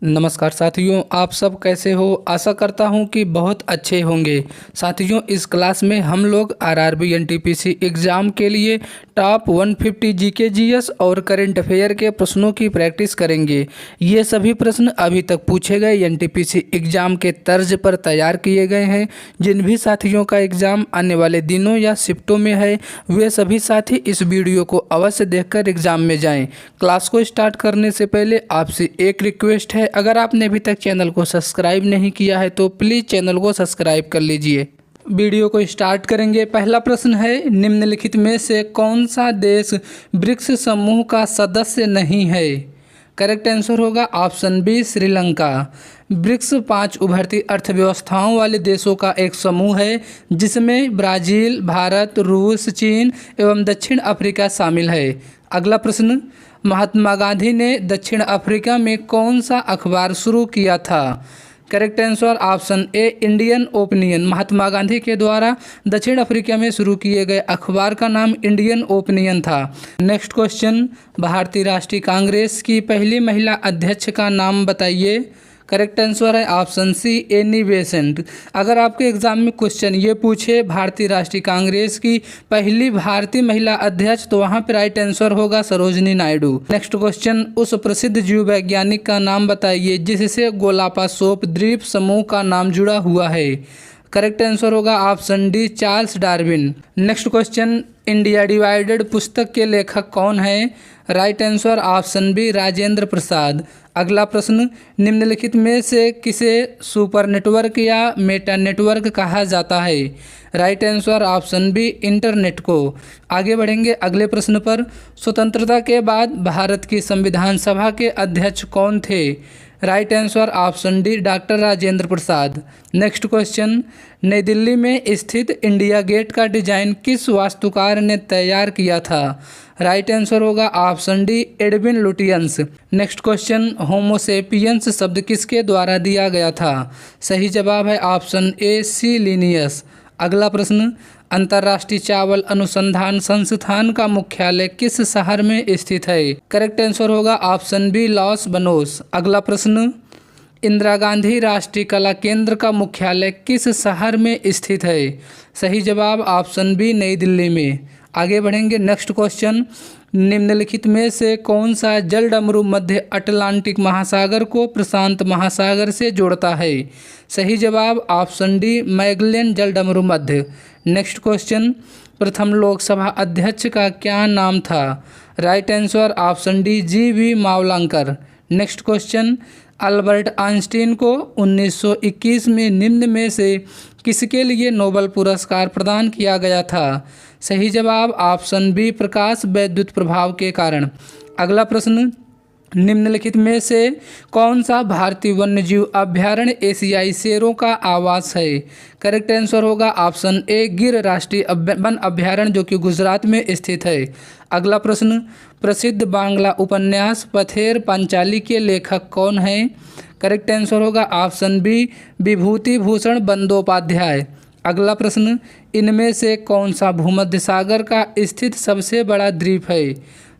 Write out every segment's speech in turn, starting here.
नमस्कार साथियों, आप सब कैसे हो। आशा करता हूं कि बहुत अच्छे होंगे। साथियों, इस क्लास में हम लोग आरआरबी एनटीपीसी एग्ज़ाम के लिए टॉप 150 जीके जीएस और करंट अफेयर के प्रश्नों की प्रैक्टिस करेंगे। ये सभी प्रश्न अभी तक पूछे गए एनटीपीसी एग्ज़ाम के तर्ज पर तैयार किए गए हैं। जिन भी साथियों का एग्ज़ाम आने वाले दिनों या शिफ्टों में है, वे सभी साथी इस वीडियो को अवश्य देखकर एग्ज़ाम में जाएं। क्लास को स्टार्ट करने से पहले आपसे एक रिक्वेस्ट है, अगर आपने अभी तक चैनल को सब्सक्राइब नहीं किया है तो प्लीज़ चैनल को सब्सक्राइब कर लीजिए। वीडियो को स्टार्ट करेंगे। पहला प्रश्न है, निम्नलिखित में से कौन सा देश ब्रिक्स समूह का सदस्य नहीं है। करेक्ट आंसर होगा ऑप्शन बी, श्रीलंका। ब्रिक्स 5 उभरती अर्थव्यवस्थाओं वाले देशों का एक समूह है जिसमें ब्राज़ील, भारत, रूस, चीन एवं दक्षिण अफ्रीका शामिल है। अगला प्रश्न, महात्मा गांधी ने दक्षिण अफ्रीका में कौन सा अखबार शुरू किया था। Correct answer option A, Indian opinion. Mahatma Gandhi के द्वारा दक्षिण अफ्रीका में शुरू किए गए अखबार का नाम इंडियन ओपिनियन था। नेक्स्ट क्वेश्चन, भारतीय राष्ट्रीय कांग्रेस की पहली महिला अध्यक्ष का नाम बताइए। करेक्ट आंसर है ऑप्शन सी, एनी बेसेंट। अगर आपके एग्जाम में क्वेश्चन ये पूछे भारतीय राष्ट्रीय कांग्रेस की पहली भारतीय महिला अध्यक्ष, तो वहाँ पे राइट आंसर होगा सरोजनी नायडू। नेक्स्ट क्वेश्चन, उस प्रसिद्ध जीव वैज्ञानिक का नाम बताइए जिससे गोलापागोस द्वीप समूह का नाम जुड़ा हुआ है। करेक्ट आंसर होगा option D, Charles Darwin. Next question, India divided पुस्तक के लेखक कौन है। Right answer option B, Rajendra Prasad. अगला प्रश्न, निम्नलिखित में से किसे सुपर नेटवर्क या मेटा नेटवर्क कहा जाता है। Right answer option B, internet को। आगे बढ़ेंगे अगले प्रश्न पर। स्वतंत्रता के बाद भारत की संविधान सभा के अध्यक्ष कौन थे। Right answer option D, doctor Rajendra Prasad. Next question, New Delhi में स्थित इंडिया गेट का डिजाइन किस वास्तुकार ने तैयार किया था। राइट आंसर होगा option D, Edwin Lutyens. Next question, Homo sapiens शब्द किसके द्वारा दिया गया था। सही जवाब है ऑप्शन ए, सी लिनियस। अगला प्रश्न, अंतर्राष्ट्रीय चावल अनुसंधान संस्थान का मुख्यालय किस शहर में स्थित है। करेक्ट आंसर होगा ऑप्शन बी, लॉस बनोस। अगला प्रश्न, इंदिरा गांधी राष्ट्रीय कला केंद्र का मुख्यालय किस शहर में स्थित है। सही जवाब ऑप्शन बी, नई दिल्ली में। आगे बढ़ेंगे नेक्स्ट क्वेश्चन, निम्नलिखित में से कौन सा जलडमरू मध्य अटलांटिक महासागर को प्रशांत महासागर से जोड़ता है। सही जवाब ऑप्शन डी, मैगेलन जलडमरू मध्य। नेक्स्ट क्वेश्चन, प्रथम लोकसभा अध्यक्ष का क्या नाम था। Right answer option D, G.V.. Mavalankar. Next question, Albert Einstein को 1921 में निम्न में से किसके लिए नोबेल पुरस्कार प्रदान किया गया था। सही जवाब ऑप्शन बी, प्रकाश वैद्युत प्रभाव के कारण। अगला प्रश्न, निम्नलिखित में से कौन सा भारतीय वन्यजीव अभ्यारण्य एशियाई शेरों का आवास है। करेक्ट आंसर होगा ऑप्शन ए, गिर राष्ट्रीय वन अभ्यारण्य जो कि गुजरात में स्थित है। अगला प्रश्न, प्रसिद्ध बांग्ला उपन्यास पथेर पांचाली के लेखक कौन हैं। करेक्ट आंसर होगा ऑप्शन बी, विभूति भूषण बंदोपाध्याय। अगला प्रश्न, इनमें से कौन सा भूमध्य सागर का स्थित सबसे बड़ा द्वीप है।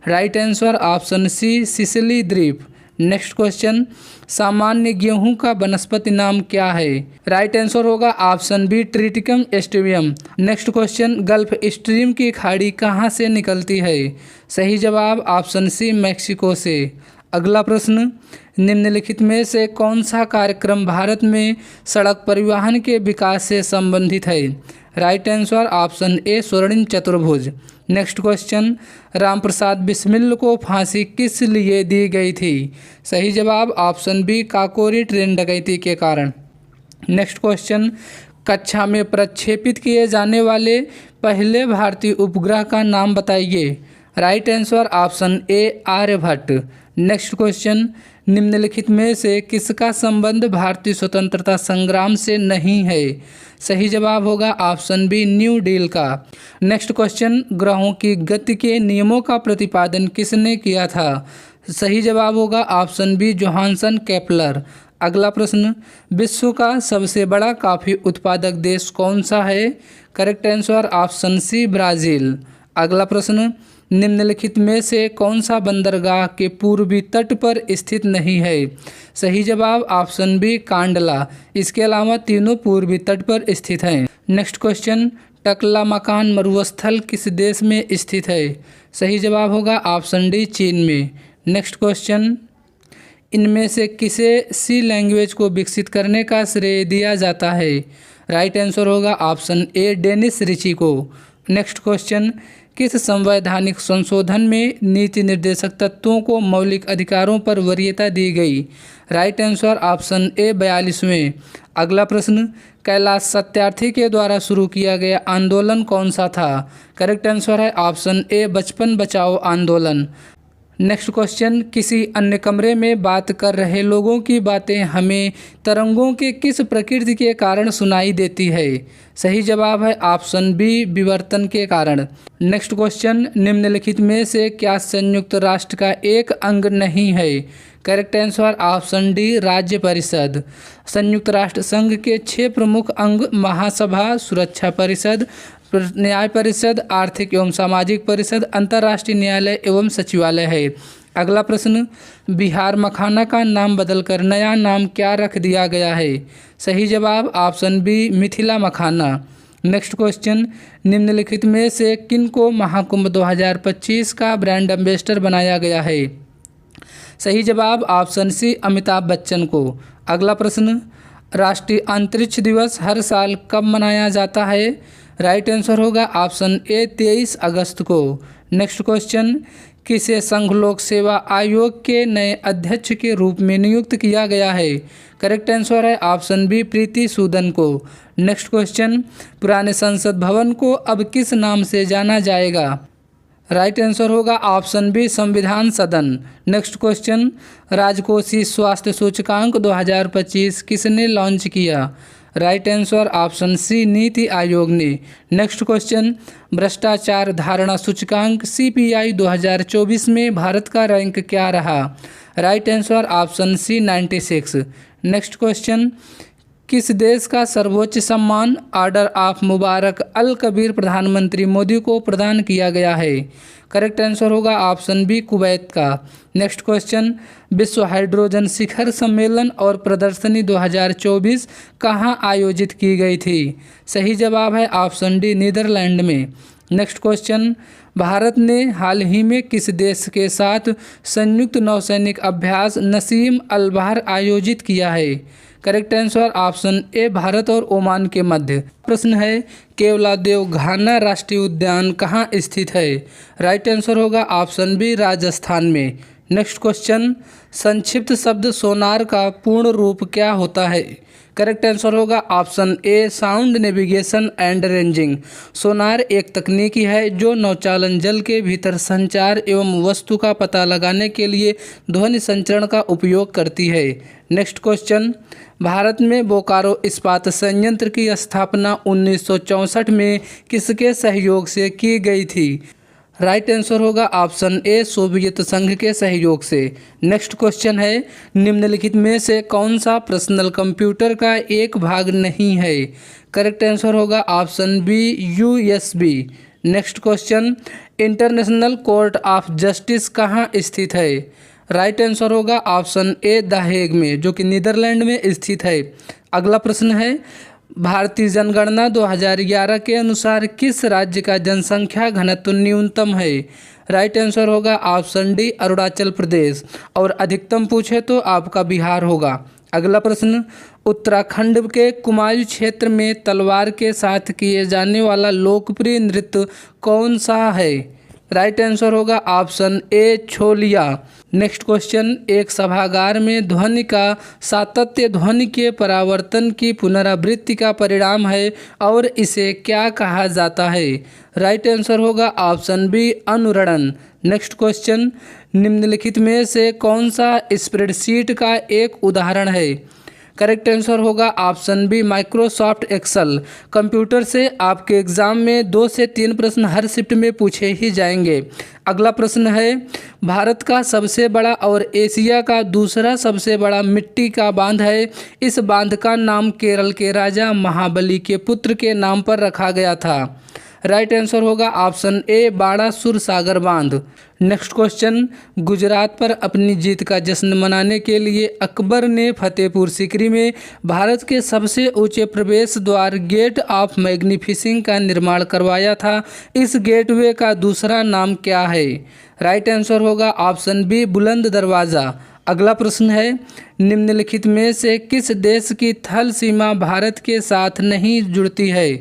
Right answer option C, Sicily द्वीप। नेक्स्ट क्वेश्चन, सामान्य गेहूं का वनस्पति नाम क्या है। राइट आंसर होगा option B, Triticum aestivum. Next question, Gulf Stream की खाड़ी कहाँ से निकलती है। सही जवाब ऑप्शन सी, मैक्सिको से। अगला प्रश्न, निम्नलिखित में से कौन सा कार्यक्रम भारत में सड़क परिवहन के विकास से संबंधित है। राइट आंसर ऑप्शन ए, स्वर्णिम चतुर्भुज। नेक्स्ट क्वेश्चन, रामप्रसाद बिस्मिल को फांसी किस लिए दी गई थी। सही जवाब ऑप्शन बी, काकोरी ट्रेन डकैती के कारण। नेक्स्ट क्वेश्चन, कक्षा में प्रक्षेपित किए जाने वाले पहले भारतीय उपग्रह का नाम बताइए। Right answer option A, Aryabhata. Next question, निम्नलिखित में से किसका संबंध भारतीय स्वतंत्रता संग्राम से नहीं है। सही जवाब होगा ऑप्शन बी, न्यू डील का। नेक्स्ट क्वेश्चन, ग्रहों की गति के नियमों का प्रतिपादन किसने किया था। सही जवाब होगा ऑप्शन बी, जोहानसन केपलर। अगला प्रश्न, विश्व का सबसे बड़ा कॉफ़ी उत्पादक देश कौन सा है। Correct answer option C, Brazil. अगला प्रश्न, निम्नलिखित में से कौन सा बंदरगाह के पूर्वी तट पर स्थित नहीं है? सही जवाब ऑप्शन बी कांडला। इसके अलावा तीनों पूर्वी तट पर स्थित हैं। नेक्स्ट क्वेश्चन, टकलामाकान मरुस्थल किस देश में स्थित है? सही जवाब होगा ऑप्शन डी चीन में। नेक्स्ट क्वेश्चन, इनमें से किसे सी लैंग्वेज को विकसित करने का श्रेय दिया जाता है? राइट आंसर होगा ऑप्शन ए डेनिस रिची को। नेक्स्ट क्वेश्चन, किस संवैधानिक संशोधन में नीति निर्देशक तत्वों को मौलिक अधिकारों पर वरीयता दी गई? राइट आंसर ऑप्शन ए 42वें। अगला प्रश्न, कैलाश सत्यार्थी के द्वारा शुरू किया गया आंदोलन कौन सा था? करेक्ट आंसर है ऑप्शन ए बचपन बचाओ आंदोलन। नेक्स्ट क्वेश्चन, किसी अन्य कमरे में बात कर रहे लोगों की बातें हमें तरंगों के किस प्रकृति के कारण सुनाई देती है? सही जवाब है ऑप्शन बी विवर्तन के कारण। नेक्स्ट क्वेश्चन, निम्नलिखित में से क्या संयुक्त राष्ट्र का एक अंग नहीं है? करेक्ट आंसर ऑप्शन डी राज्य परिषद। संयुक्त राष्ट्र संघ के 6 प्रमुख अंग महासभा, सुरक्षा परिषद, न्याय परिषद, आर्थिक एवं सामाजिक परिषद, अंतर्राष्ट्रीय न्यायालय एवं सचिवालय है। अगला प्रश्न, बिहार मखाना का नाम बदलकर नया नाम क्या रख दिया गया है? सही जवाब ऑप्शन बी मिथिला मखाना। नेक्स्ट क्वेश्चन, निम्नलिखित में से किन को महाकुंभ 2025 का ब्रांड एम्बेसडर बनाया गया है? सही जवाब ऑप्शन सी अमिताभ बच्चन को। अगला प्रश्न, राष्ट्रीय अंतरिक्ष दिवस हर साल कब मनाया जाता है? राइट आंसर होगा ऑप्शन ए 23 अगस्त को। नेक्स्ट क्वेश्चन, किसे संघ लोक सेवा आयोग के नए अध्यक्ष के रूप में नियुक्त किया गया है? करेक्ट आंसर है ऑप्शन बी प्रीति सूदन को। नेक्स्ट क्वेश्चन, पुराने संसद भवन को अब किस नाम से जाना जाएगा? राइट आंसर होगा ऑप्शन बी संविधान सदन। नेक्स्ट क्वेश्चन, राजकोषीय स्वास्थ्य सूचकांक 2025 किसने लॉन्च किया? राइट आंसर ऑप्शन सी नीति आयोग ने। नेक्स्ट क्वेश्चन, भ्रष्टाचार धारणा सूचकांक CPI 2024 में भारत का रैंक क्या रहा? Right answer option C 96। Next question, किस देश का सर्वोच्च सम्मान order of Mubarak Al Kabeer प्रधानमंत्री मोदी को प्रदान किया गया है? करेक्ट आंसर होगा ऑप्शन बी कुवैत का। नेक्स्ट क्वेश्चन, विश्व हाइड्रोजन शिखर सम्मेलन और प्रदर्शनी 2024 कहाँ आयोजित की गई थी? सही जवाब है ऑप्शन डी नीदरलैंड में। नेक्स्ट क्वेश्चन, भारत ने हाल ही में किस देश के साथ संयुक्त नौसैनिक अभ्यास नसीम अल बहर आयोजित किया है? करेक्ट आंसर ऑप्शन ए भारत और ओमान के मध्य। प्रश्न है, केवलादेव घाना राष्ट्रीय उद्यान कहाँ स्थित है? राइट आंसर होगा ऑप्शन बी राजस्थान में। नेक्स्ट क्वेश्चन, संक्षिप्त शब्द सोनार का पूर्ण रूप क्या होता है? करेक्ट आंसर होगा option A sound navigation and ranging. Sonar एक तकनीकी है जो नौचालन जल के भीतर संचार एवं वस्तु का पता लगाने के लिए ध्वनि संचरण का उपयोग करती है। नेक्स्ट क्वेश्चन, भारत में बोकारो इस्पात संयंत्र की स्थापना 1964 में किसके सहयोग से की गई थी? राइट आंसर होगा ऑप्शन ए सोवियत संघ के सहयोग से। नेक्स्ट क्वेश्चन है, निम्नलिखित में से कौन सा पर्सनल कंप्यूटर का एक भाग नहीं है? करेक्ट आंसर होगा option B USB। Next question, international court of justice कहाँ स्थित है? राइट आंसर होगा ऑप्शन ए द हेग में, जो कि नीदरलैंड में स्थित है। अगला प्रश्न है, भारतीय जनगणना 2011 के अनुसार किस राज्य का जनसंख्या घनत्व न्यूनतम है? राइट आंसर होगा ऑप्शन डी अरुणाचल प्रदेश, और अधिकतम पूछे तो आपका बिहार होगा। अगला प्रश्न, उत्तराखंड के कुमायूं क्षेत्र में तलवार के साथ किए जाने वाला लोकप्रिय नृत्य कौन सा है? राइट आंसर होगा option A Choliya. Next question, एक सभागार में ध्वनि का सातत्य ध्वनि के परावर्तन की पुनरावृत्ति का परिणाम है और इसे क्या कहा जाता है? राइट आंसर होगा ऑप्शन बी अनुरणन। नेक्स्ट क्वेश्चन, निम्नलिखित में से कौन सा स्प्रेडशीट का एक उदाहरण है? करेक्ट आंसर होगा option B Microsoft Excel. Computer से आपके एग्जाम में 2 से 3 प्रश्न हर शिफ्ट में पूछे ही जाएंगे। अगला प्रश्न है, भारत का सबसे बड़ा और एशिया का दूसरा सबसे बड़ा मिट्टी का बांध है। इस बांध का नाम केरल के राजा महाबली के पुत्र के नाम पर रखा गया था। राइट आंसर होगा ऑप्शन ए बाणासुर सागर बांध। नेक्स्ट क्वेश्चन, गुजरात पर अपनी जीत का जश्न मनाने के लिए अकबर ने फतेहपुर सीकरी में भारत के सबसे ऊंचे प्रवेश द्वार गेट ऑफ मैग्निफिसिंग का निर्माण करवाया था। इस गेटवे का दूसरा नाम क्या है? राइट आंसर होगा ऑप्शन बी बुलंद दरवाज़ा। अगला प्रश्न है, निम्नलिखित में से किस देश की थल सीमा भारत के साथ नहीं जुड़ती है?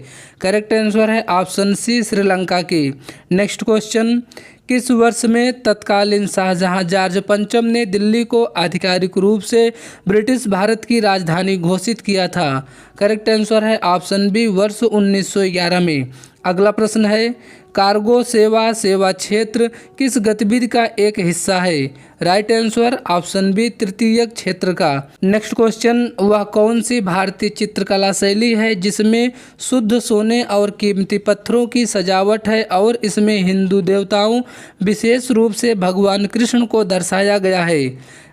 करेक्ट आंसर है ऑप्शन सी श्रीलंका की। नेक्स्ट क्वेश्चन, किस वर्ष में तत्कालीन शाहजहां जॉर्ज पंचम ने दिल्ली को आधिकारिक रूप से ब्रिटिश भारत की राजधानी घोषित किया था? करेक्ट आंसर है ऑप्शन बी वर्ष 1911 में। अगला प्रश्न है, कार्गो सेवा सेवा क्षेत्र किस गतिविधि का एक हिस्सा है? राइट आंसर ऑप्शन बी तृतीयक क्षेत्र का। नेक्स्ट क्वेश्चन, वह कौन सी भारतीय चित्रकला शैली है जिसमें शुद्ध सोने और कीमती पत्थरों की सजावट है और इसमें हिंदू देवताओं विशेष रूप से भगवान कृष्ण को दर्शाया गया है?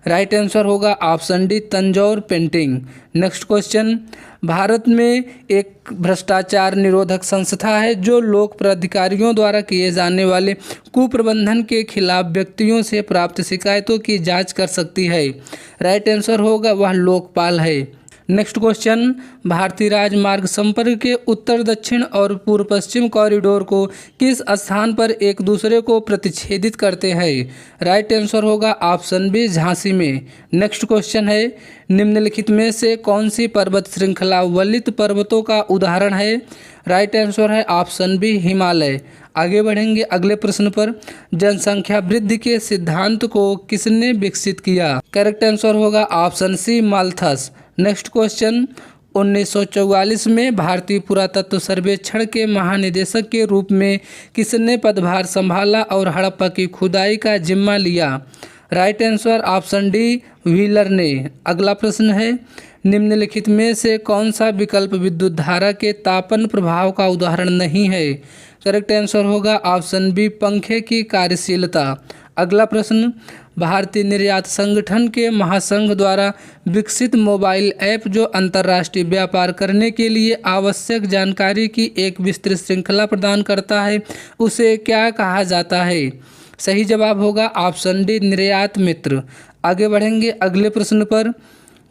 राइट आंसर होगा option D Tanjore painting. Next question, Bharat में एक भ्रष्टाचार निरोधक संस्था है जो लोक प्राधिकारियों द्वारा किए जाने वाले कुप्रबंधन के खिलाफ व्यक्तियों से प्राप्त शिकायतों की जांच कर सकती है। राइट आंसर होगा वह लोकपाल है। नेक्स्ट क्वेश्चन, भारतीय राजमार्ग संपर्क के उत्तर दक्षिण और पूर्व पश्चिम कॉरिडोर को किस स्थान पर एक दूसरे को प्रतिच्छेदित करते हैं? राइट आंसर होगा ऑप्शन बी झांसी में। नेक्स्ट क्वेश्चन है, निम्नलिखित में से कौन सी पर्वत श्रृंखला वलित पर्वतों का उदाहरण है? राइट आंसर है ऑप्शन बी हिमालय। आगे बढ़ेंगे अगले प्रश्न पर, जनसंख्या वृद्धि के सिद्धांत को किसने विकसित किया? करेक्ट आंसर होगा option C Malthus. Next question, 1944 में भारतीय पुरातत्व सर्वेक्षण के महानिदेशक के रूप में किसने पदभार संभाला और हड़प्पा की खुदाई का जिम्मा लिया? Right answer option D wheeler ने। अगला प्रश्न है, निम्नलिखित में से कौन सा विकल्प विद्युत धारा के तापन प्रभाव का उदाहरण नहीं है? करेक्ट आंसर होगा ऑप्शन बी पंखे की कार्यशीलता। अगला प्रश्न, भारतीय निर्यात संगठन के महासंघ द्वारा विकसित मोबाइल ऐप जो अंतर्राष्ट्रीय व्यापार करने के लिए आवश्यक जानकारी की एक विस्तृत श्रृंखला प्रदान करता है, उसे क्या कहा जाता है? सही जवाब होगा ऑप्शन डी निर्यात मित्र। आगे बढ़ेंगे अगले प्रश्न पर,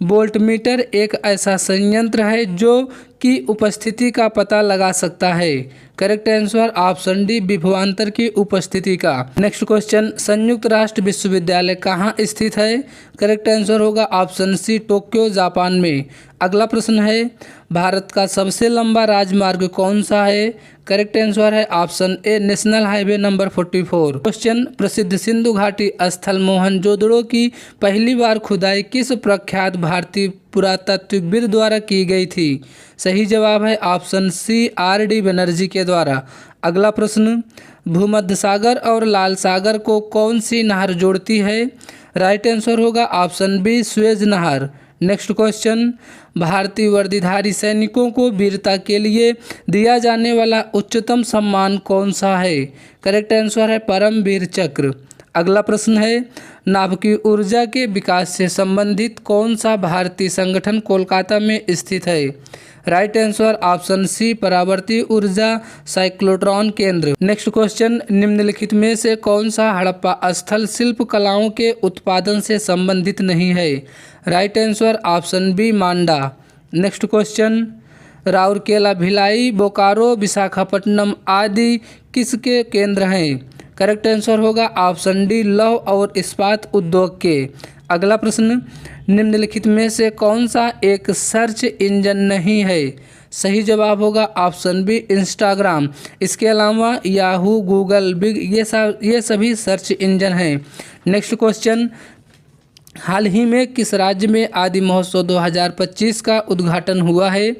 वोल्टमीटर एक ऐसा संयंत्र है जो की उपस्थिति का पता लगा सकता है? करेक्ट आंसर ऑप्शन डी विभवांतर की उपस्थिति का। नेक्स्ट क्वेश्चन, संयुक्त राष्ट्र विश्वविद्यालय कहाँ स्थित है? करेक्ट आंसर होगा ऑप्शन सी टोक्यो जापान में। अगला प्रश्न है, भारत का सबसे लंबा राजमार्ग कौन सा है? करेक्ट आंसर है option A national highway number 44। Question, प्रसिद्ध सिंधु घाटी स्थल मोहनजोदड़ो की पहली बार खुदाई किस प्रख्यात भारतीय पुरातात्विकविद द्वारा की गई थी? सही जवाब है option C R D Banerjee के द्वारा। अगला प्रश्न, भूमध्य सागर और लाल सागर को कौन सी नहर जोड़ती है? राइट आंसर होगा ऑप्शन बी सुएज नहर। नेक्स्ट क्वेश्चन, भारतीय वर्दीधारी सैनिकों को वीरता के लिए दिया जाने वाला उच्चतम सम्मान कौन सा है? करेक्ट आंसर है परमवीर चक्र। अगला प्रश्न है, नाभिकीय ऊर्जा के विकास से संबंधित कौन सा भारतीय संगठन कोलकाता में स्थित है? राइट आंसर ऑप्शन सी परावर्ती ऊर्जा साइक्लोट्रॉन केंद्र। नेक्स्ट क्वेश्चन, निम्नलिखित में से कौन सा हड़प्पा स्थल शिल्प कलाओं के उत्पादन से संबंधित नहीं है? राइट आंसर ऑप्शन बी मांडा। नेक्स्ट क्वेश्चन, राउरकेला, भिलाई, बोकारो, विशाखापट्टनम आदि किसके केंद्र हैं? करेक्ट आंसर होगा ऑप्शन डी लौह और इस्पात उद्योग के। अगला प्रश्न, निम्नलिखित में से कौन सा एक सर्च इंजन नहीं है? सही जवाब होगा ऑप्शन बी इंस्टाग्राम। इसके अलावा याहू, गूगल, बिग ये सभी सर्च इंजन हैं। नेक्स्ट क्वेश्चन, हाल ही में किस राज्य में आदि महोत्सव 2025 का उद्घाटन हुआ है?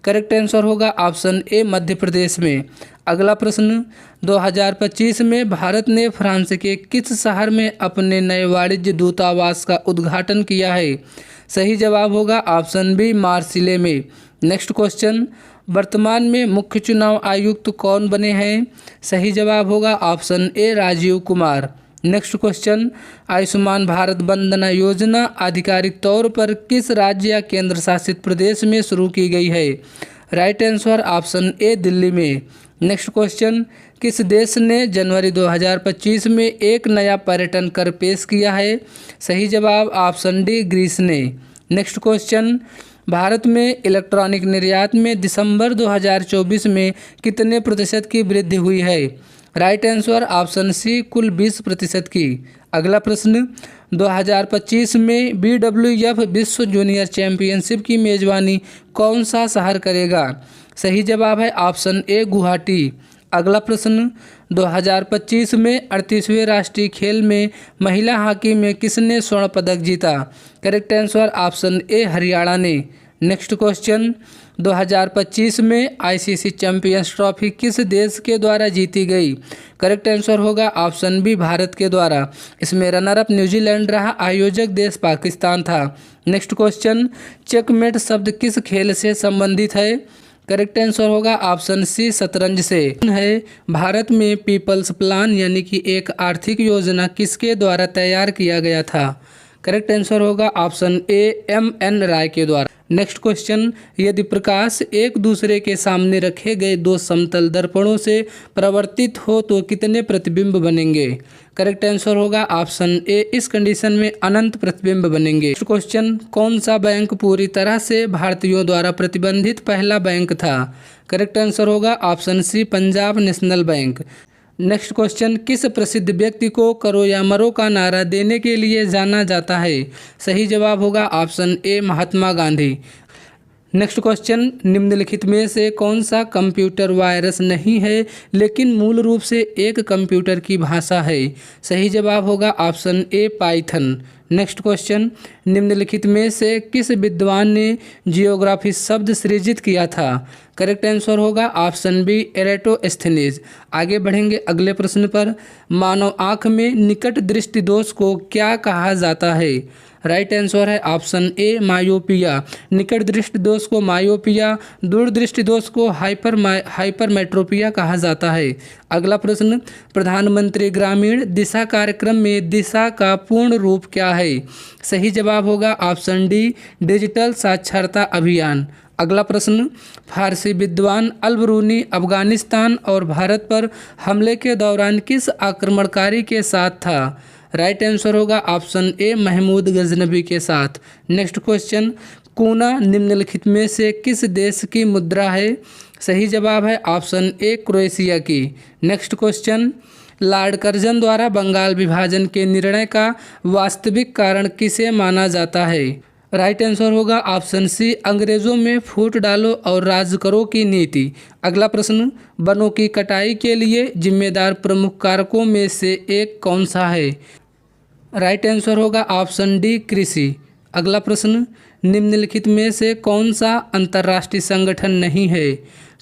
करेक्ट आंसर होगा ऑप्शन ए मध्य प्रदेश में। अगला प्रश्न, 2025 में भारत ने फ्रांस के किस शहर में अपने नए वाणिज्य दूतावास का उद्घाटन किया है? सही जवाब होगा ऑप्शन बी मार्सिले में। नेक्स्ट क्वेश्चन, वर्तमान में मुख्य चुनाव आयुक्त कौन बने हैं? सही जवाब होगा option A Rajiv Kumar. Next question, Ayushman Bharat Vandana Yojana आधिकारिक तौर पर किस राज्य या केंद्र शासित प्रदेश में शुरू की गई है? Right answer option A Delhi में। नेक्स्ट क्वेश्चन, किस देश ने जनवरी 2025 में एक नया पर्यटन कर पेश किया है? सही जवाब ऑप्शन डी ग्रीस ने। नेक्स्ट क्वेश्चन, भारत में इलेक्ट्रॉनिक निर्यात में दिसंबर 2024 में कितने प्रतिशत की वृद्धि हुई है? राइट आंसर ऑप्शन सी कुल 20% की। अगला प्रश्न, 2025 में BWF विश्व जूनियर चैंपियनशिप की मेजबानी कौन सा शहर करेगा? सही जवाब है ऑप्शन ए गुवाहाटी। अगला प्रश्न, 2025 में 38वें राष्ट्रीय खेल में महिला हॉकी में किसने स्वर्ण पदक जीता? Correct answer option A Haryana ने। नेक्स्ट क्वेश्चन, 2025 में ICC चैंपियंस ट्रॉफी किस देश के द्वारा जीती गई? करेक्ट आंसर होगा ऑप्शन बी भारत के द्वारा। इसमें रनर अप न्यूजीलैंड रहा, आयोजक देश पाकिस्तान था। नेक्स्ट क्वेश्चन, चेकमेट शब्द किस खेल से संबंधित है? करेक्ट आंसर होगा ऑप्शन सी शतरंज से है। भारत में पीपल्स प्लान यानी कि एक आर्थिक योजना किसके द्वारा तैयार किया गया था? करेक्ट आंसर होगा ऑप्शन ए MN राय के द्वारा। नेक्स्ट क्वेश्चन, यदि प्रकाश एक दूसरे के सामने रखे गए दो समतल दर्पणों से परावर्तित हो तो कितने प्रतिबिंब बनेंगे? करेक्ट आंसर होगा ऑप्शन ए इस कंडीशन में अनंत प्रतिबिंब बनेंगे। नेक्स्ट क्वेश्चन, कौन सा बैंक पूरी तरह से भारतीयों द्वारा प्रतिबंधित पहला बैंक था? करेक्ट आंसर होगा option C Punjab National Bank. Next question, किस प्रसिद्ध व्यक्ति को करो या मरो का नारा देने के लिए जाना जाता है? सही जवाब होगा ऑप्शन ए महात्मा गांधी। नेक्स्ट क्वेश्चन, निम्नलिखित में से कौन सा कंप्यूटर वायरस नहीं है लेकिन मूल रूप से एक कंप्यूटर की भाषा है? सही जवाब होगा ऑप्शन ए पाइथन। नेक्स्ट क्वेश्चन, निम्नलिखित में से किस विद्वान ने जियोग्राफी शब्द सृजित किया था? करेक्ट आंसर होगा ऑप्शन बी एरेटोस्थेनीज। आगे बढ़ेंगे अगले प्रश्न पर। मानव आँख में निकट दृष्टि दोष को क्या कहा जाता है? राइट आंसर है ऑप्शन ए मायोपिया। निकट दृष्टि दोष को मायोपिया, दूर दृष्टि दोष को हाइपरमेट्रोपिया कहा जाता है। अगला प्रश्न, प्रधानमंत्री ग्रामीण दिशा कार्यक्रम में दिशा का पूर्ण रूप क्या है? सही जवाब होगा ऑप्शन डी डिजिटल साक्षरता अभियान। अगला प्रश्न, फारसी विद्वान अल-बरूनी अफगानिस्तान और भारत पर हमले के दौरान किस आक्रमणकारी के साथ था? राइट आंसर होगा ऑप्शन ए महमूद गजनबी के साथ। नेक्स्ट क्वेश्चन, कूना निम्नलिखित में से किस देश की मुद्रा है? सही जवाब है ऑप्शन ए क्रोएशिया की। नेक्स्ट क्वेश्चन, लॉर्ड कर्जन द्वारा बंगाल विभाजन के निर्णय का वास्तविक कारण किसे माना जाता है? राइट आंसर होगा ऑप्शन सी अंग्रेजों में फूट डालो और राज करो की नीति। अगला प्रश्न, वनों की कटाई के लिए जिम्मेदार प्रमुख कारकों में से एक कौन सा है? राइट आंसर होगा ऑप्शन डी कृषि। अगला प्रश्न, निम्नलिखित में से कौन सा अंतर्राष्ट्रीय संगठन नहीं है?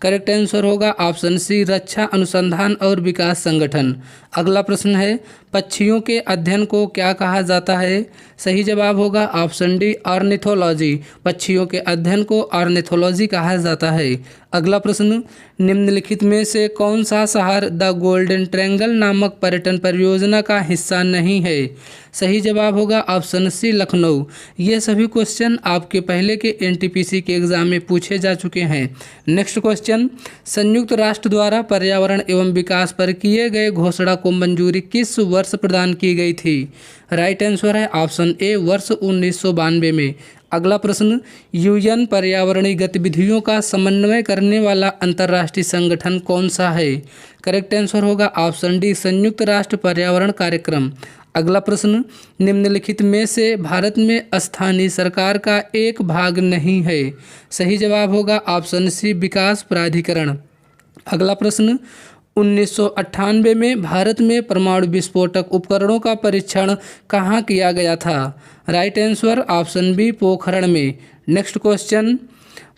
करेक्ट आंसर होगा ऑप्शन सी रक्षा अनुसंधान और विकास संगठन। अगला प्रश्न है, पक्षियों के अध्ययन को क्या कहा जाता है? सही जवाब होगा ऑप्शन डी ऑर्निथोलॉजी। पक्षियों के अध्ययन को ऑर्निथोलॉजी कहा जाता है। अगला प्रश्न, निम्नलिखित में से कौन सा शहर द गोल्डन ट्रायंगल नामक पर्यटन परियोजना का हिस्सा नहीं है? सही जवाब होगा ऑप्शन सी लखनऊ। ये सभी क्वेश्चन आपके पहले के NTPC के एग्जाम में पूछे जा चुके हैं। नेक्स्ट क्वेश्चन, संयुक्त राष्ट्र द्वारा पर्यावरण एवं विकास पर किए गए घोषणा को मंजूरी किस वर्ष प्रदान की गई थी? राइट आंसर है ऑप्शन ए वर्ष 1992 में। अगला प्रश्न, UN पर्यावरणीय गतिविधियों का समन्वय करने वाला अंतर्राष्ट्रीय संगठन कौन सा है? करेक्ट आंसर होगा ऑप्शन डी संयुक्त राष्ट्र पर्यावरण कार्यक्रम। अगला प्रश्न, निम्नलिखित में से भारत में स्थानीय सरकार का एक भाग नहीं है? सही जवाब होगा ऑप्शन सी विकास प्राधिकरण। अगला प्रश्न, 1998 में भारत में परमाणु विस्फोटक उपकरणों का परीक्षण कहाँ किया गया था? Right answer option B Pokhran में। नेक्स्ट क्वेश्चन,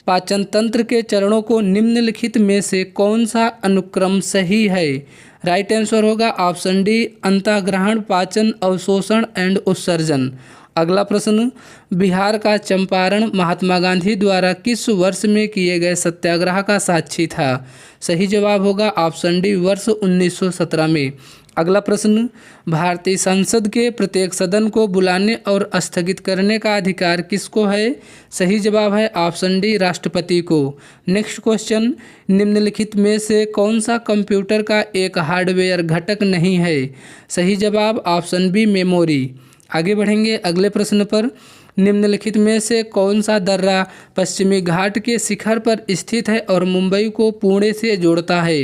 पाचन तंत्र के चरणों को निम्नलिखित में से कौन सा अनुक्रम सही है? राइट आंसर होगा ऑप्शन डी अंतःग्रहण, पाचन, अवशोषण एंड उत्सर्जन। अगला प्रश्न, बिहार का चंपारण महात्मा गांधी द्वारा किस वर्ष में किए गए सत्याग्रह का साक्षी था? सही जवाब होगा ऑप्शन डी वर्ष 1917 में। अगला प्रश्न, भारतीय संसद के प्रत्येक सदन को बुलाने और स्थगित करने का अधिकार किसको है? सही जवाब है ऑप्शन डी, राष्ट्रपति को। नेक्स्ट क्वेश्चन, निम्नलिखित में से कौन सा कंप्यूटर का एक हार्डवेयर घटक नहीं है? सही जवाब ऑप्शन बी, मेमोरी। आगे बढ़ेंगे अगले प्रश्न पर। निम्नलिखित में से कौन सा दर्रा पश्चिमी घाट के शिखर पर स्थित है और मुंबई को पुणे से जोड़ता है?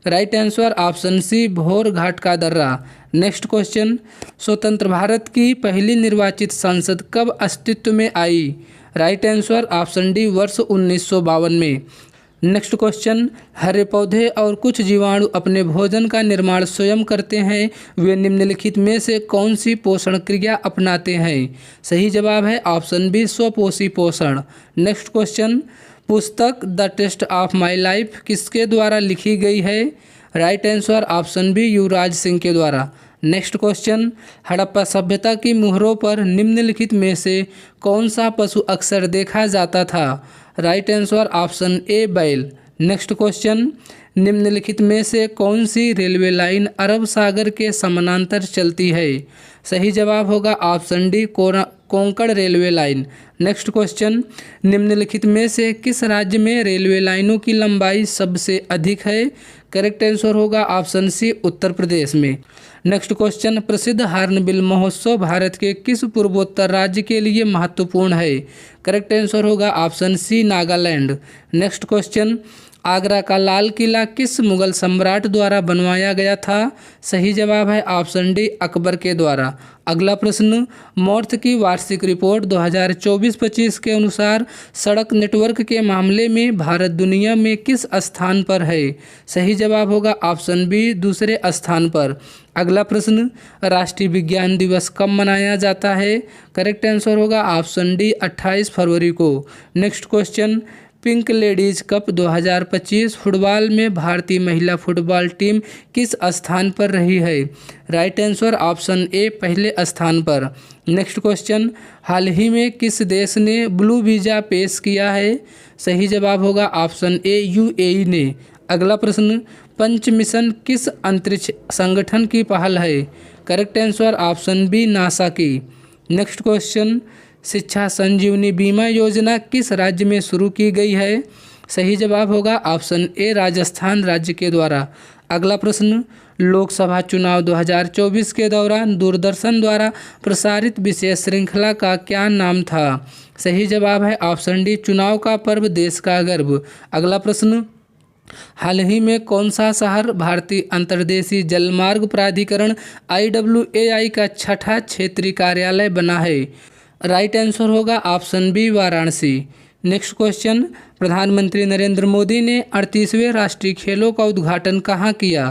राइट आंसर ऑप्शन सी, भोर घाट का दर्रा। नेक्स्ट क्वेश्चन, स्वतंत्र भारत की पहली निर्वाचित संसद कब अस्तित्व में आई? राइट आंसर ऑप्शन डी, वर्ष 1952 में। नेक्स्ट क्वेश्चन, हरे पौधे और कुछ जीवाणु अपने भोजन का निर्माण स्वयं करते हैं, वे निम्नलिखित में से कौन सी पोषण क्रिया अपनाते हैं? सही जवाब है ऑप्शन बी, स्वपोषी पोषण। नेक्स्ट क्वेश्चन, पुस्तक the test of my life किसके द्वारा लिखी गई है? Right answer option B, Yuvraj Singh के द्वारा। नेक्स्ट क्वेश्चन, हड़प्पा सभ्यता की मुहरों पर निम्नलिखित में से कौन सा पशु अक्सर देखा जाता था? राइट आंसर ऑप्शन ए, बैल। नेक्स्ट क्वेश्चन, निम्नलिखित में से कौन सी रेलवे लाइन अरब सागर के समानांतर चलती है? सही जवाब होगा option D, Konkan railway line. Next question, निम्नलिखित में से किस राज्य में रेलवे लाइनों की लंबाई सबसे अधिक है? करेक्ट आंसर होगा ऑप्शन सी, उत्तर प्रदेश में। नेक्स्ट क्वेश्चन, प्रसिद्ध हार्नबिल महोत्सव भारत के किस पूर्वोत्तर राज्य के लिए महत्वपूर्ण है? करेक्ट आंसर होगा option C, Nagaland. Next question, Agra का लाल किला किस मुगल सम्राट द्वारा बनवाया गया था? सही जवाब है ऑप्शन डी, अकबर के द्वारा। अगला प्रश्न, मौर्थ की वार्षिक रिपोर्ट 2024-25 के अनुसार सड़क नेटवर्क के मामले में भारत दुनिया में किस स्थान पर है? सही जवाब होगा ऑप्शन बी, दूसरे स्थान पर। अगला प्रश्न, राष्ट्रीय विज्ञान दिवस कब मनाया जाता है? करेक्ट आंसर होगा ऑप्शन डी, 28 फरवरी को। Next question, pink ladies cup 2025 football में भारतीय महिला फुटबॉल टीम किस स्थान पर रही है? राइट आंसर ऑप्शन ए, पहले स्थान पर। नेक्स्ट क्वेश्चन, हाल ही में किस देश ने ब्लू वीज़ा पेश किया है? सही जवाब होगा ऑप्शन ए, यूएई ने। अगला प्रश्न, पंच मिशन किस अंतरिक्ष संगठन की पहल है? Correct answer option B, NASA की। नेक्स्ट क्वेश्चन, शिक्षा संजीवनी बीमा योजना किस राज्य में शुरू की गई है? सही जवाब होगा ऑप्शन ए, राजस्थान राज्य के द्वारा। अगला प्रश्न, लोकसभा चुनाव 2024 के दौरान दूरदर्शन द्वारा प्रसारित विशेष श्रृंखला का क्या नाम था? सही जवाब है ऑप्शन डी, चुनाव का पर्व देश का गर्व। अगला प्रश्न, हाल ही में कौन सा शहर भारतीय अंतर्देशीय जलमार्ग प्राधिकरण IAAI का छठा क्षेत्रीय कार्यालय बना है? राइट आंसर होगा option B, Varanasi. Next question, प्रधानमंत्री नरेंद्र मोदी ने 38वें राष्ट्रीय खेलों का उद्घाटन कहाँ किया?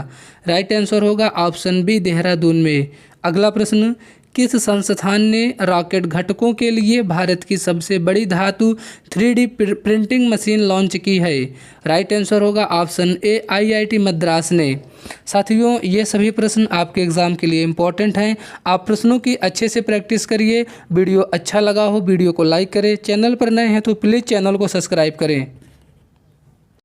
राइट आंसर होगा ऑप्शन बी, देहरादून में। अगला प्रश्न, किस संस्थान ने रॉकेट घटकों के लिए भारत की सबसे बड़ी धातु 3D प्रिंटिंग मशीन लॉन्च की है? राइट आंसर होगा ऑप्शन ए, IIT मद्रास ने। साथियों, ये सभी प्रश्न आपके एग्ज़ाम के लिए इम्पोर्टेंट हैं। आप प्रश्नों की अच्छे से प्रैक्टिस करिए। वीडियो अच्छा लगा हो वीडियो को लाइक करें, चैनल पर नए हैं तो प्लीज़ चैनल को सब्सक्राइब करें।